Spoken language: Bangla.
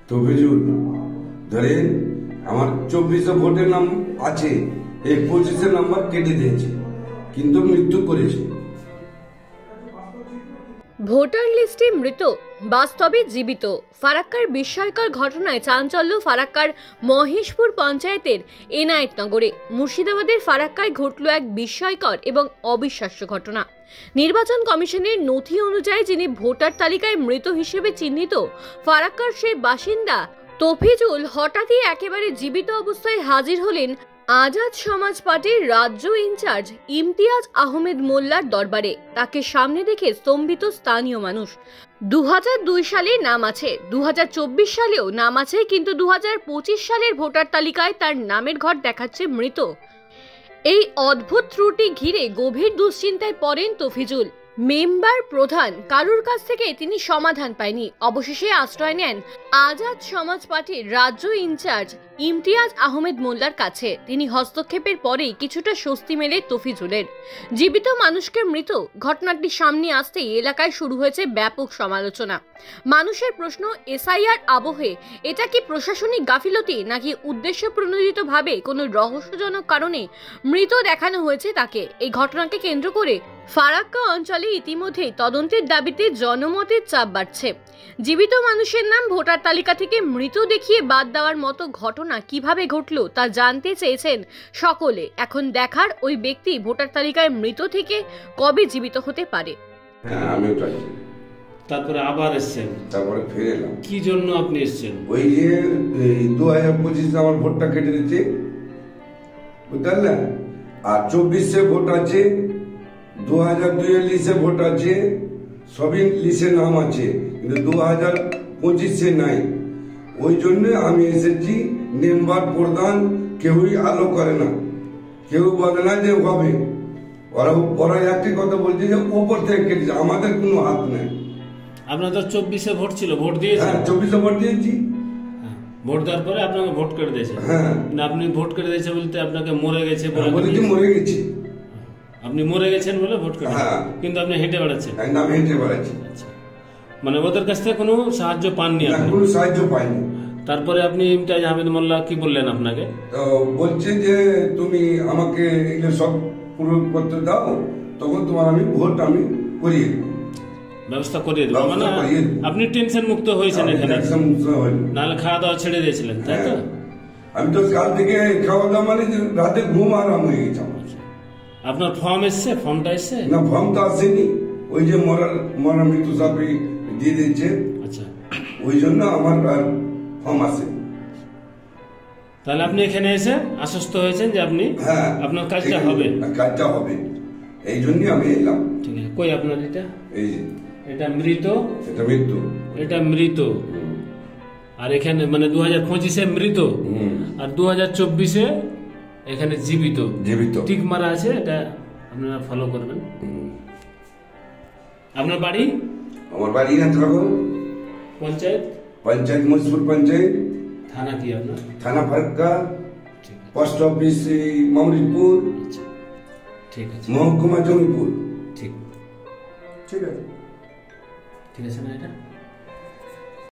তফিজুল ধরেন আমার 24 ভোটের নাম আছে, এই 25 নাম্বার কেটে দিয়েছে, কিন্তু মৃত্যু করেছে। ভোটার লিস্টে মৃত, বাস্তবে জীবিত। ফারাক্কার বিস্ময়কর ঘটনায় চাঞ্চল্য ফারাক্কার মহেশপুর পঞ্চায়েতের এনায়েতনগরে। মুর্শিদাবাদের ফারাক্কায় ঘটল এক বিস্ময়কর এবং অবিশ্বাস্য ঘটনা। নির্বাচন কমিশনের নথি অনুযায়ী যিনি ভোটার তালিকায় মৃত হিসেবে চিহ্নিত ফারাক্কার সেই বাসিন্দা তফিজুল হঠাৎই একেবারে জীবিত অবস্থায় হাজির হলেন আজাদ সমাজ পার্টির রাজ্য ইনচার্জ ইমতিয়াজ আহমেদ মোল্লার দরবারে। তাকে সামনে দেখে স্তম্ভিত স্থানীয় মানুষ। 2002 সালে নাম আছে, 2024 সালেও নাম আছে, কিন্তু 2025 সালের ভোটার তালিকায় তার নামের ঘর দেখাচ্ছে মৃত। এই অদ্ভুত ত্রুটি ঘিরে গভীর দুশ্চিন্তায় পড়েন তফিজুল। মেম্বার প্রধান কারুর কাছ থেকে তিনি সমাধান পায়নি। অবশেষে আশ্রয় নেন আজাদ সমাজ পার্টির রাজ্য ইনচার্জ ইমতিয়াজ আহমেদ মোল্লার কাছে। তিনি হস্তক্ষেপের পরেই কিছুটা স্বস্তি মেলে তফিজুলের। জীবিত মানুষকে মৃত ঘটনাটি সামনে আসতেই এলাকায় শুরু হয়েছে ব্যাপক সমালোচনা। মানুষের প্রশ্ন, এসআইআর আবহে এটা কি প্রশাসনিক গাফিলতি, নাকি উদ্দেশ্য প্রণোদিতভাবে কোনো রহস্যজনক কারণে মৃত দেখানো হয়েছে তাকে? এই ঘটনাকে কেন্দ্র করে ফারাক্কা অঞ্চলে ইতিমধ্যেই তদন্তের দাবিতে জনমতের চাপ বাড়ছে। জীবিত মানুষের নাম ভোটার তালিকা থেকে মৃত দেখিয়ে বাদ দেওয়ার মতো ঘটনা কিভাবে ঘটল তা জানতে চেয়েছেন সকলে। এখন দেখার ওই ব্যক্তি ভোটার তালিকায় মৃত থেকে কবে জীবিত হতে পারে। তারপরে আবার এসেছেন, তারপরে ফিরে এলাম। কি জন্য আপনি এসেছেন? ওই যে 2025 আমার ভোটটা কেটে দিচ্ছে, বুঝলেন? আর 24 ভোট আছে, 2002 লিস্টে ভোট আছে, সবই লিস্টে নাম আছে, কিন্তু 2025 নাই। ওই জন্য আমি এসেছি। মেম্বার প্রধান কেউই আলো করে না, কেউ বলে না যে হবে। ওরা একটি কথা বলছে যে ওপর থেকে কেটেছে, আমাদের কোনো হাত নেই। আপনাদের 24 ভোট ছিল, ভোট দিয়েছেন? হ্যাঁ, 24 ভোট দিয়েছি। ভোট দেওয়ার পরে আপনাকে ভোট কেটে দিয়েছে? হ্যাঁ। আপনি ভোট কেটে দিয়েছে বলতে আপনাকে মরে গেছে বলে? মরে গেছি। আপনি মরে গেছেন বলে ভোট কেটে? হ্যাঁ। কিন্তু আপনি হেঁটে বেড়াচ্ছেন? আমি হেঁটে বেড়াচ্ছি। আচ্ছা, মানে ওদের কাছ থেকে কোনো সাহায্য পাননি? কোনো সাহায্য পাইনি। তারপরে আপনি ইমতিয়াজ আহমেদ মোল্লা কি বললেন আপনাকে? তো বলছে যে তুমি আমাকে এগুলো সব পূরণ করতে দাও, তখন তোমার আমি ভোট আমি করিয়ে দেবো, ব্যবস্থা করিয়ে দেবো। মানে আপনি টেনশন মুক্ত হয়েছেন এখানে? নাহলে খাওয়া দাওয়া ছেড়ে দিয়েছিলেন, তাই তো? আমি তো কাল থেকে খাওয়া দাওয়া মানে রাতে ঘুম আরাম হয়ে গেছে। আপনার ফর্ম এসছে? ফর্মটা এসছে? না, ফর্ম তো আসেনি। ওই যে মরা মৃত্যু সার্টিফিকেট দিয়ে দিচ্ছে। আচ্ছা, ওই জন্য আমার ফর্ম আসে। তাহলে আপনি এখানে এসে আশ্বস্ত হয়েছেন যে আপনি আপনার কাজটা হবে? কাজটা হবে, এই জন্যই আমি এলাম। ঠিক আছে। কই আপনার এটা? এই যে এটা মৃত, এটা মৃত্যু, এটা মৃত। আর এখানে মানে 2025 মৃত, আর 2024 এখানে জীবিত। জীবিত ঠিক মারা আছে, এটা আপনারা ফলো করবেন। আপনার বাড়ি? আমার বাড়ি নাথনগর পঞ্চায়েত? পঞ্চায়েত মহেশপুর পঞ্চায়েত। থানা কি আপনার? থানা ফারাক্কা। Post office মামরিপুর। ঠিক আছে। মহকুমা জঙ্গিপুর। ঠিক, ঠিক আছে। ঠিক আছে না এটা?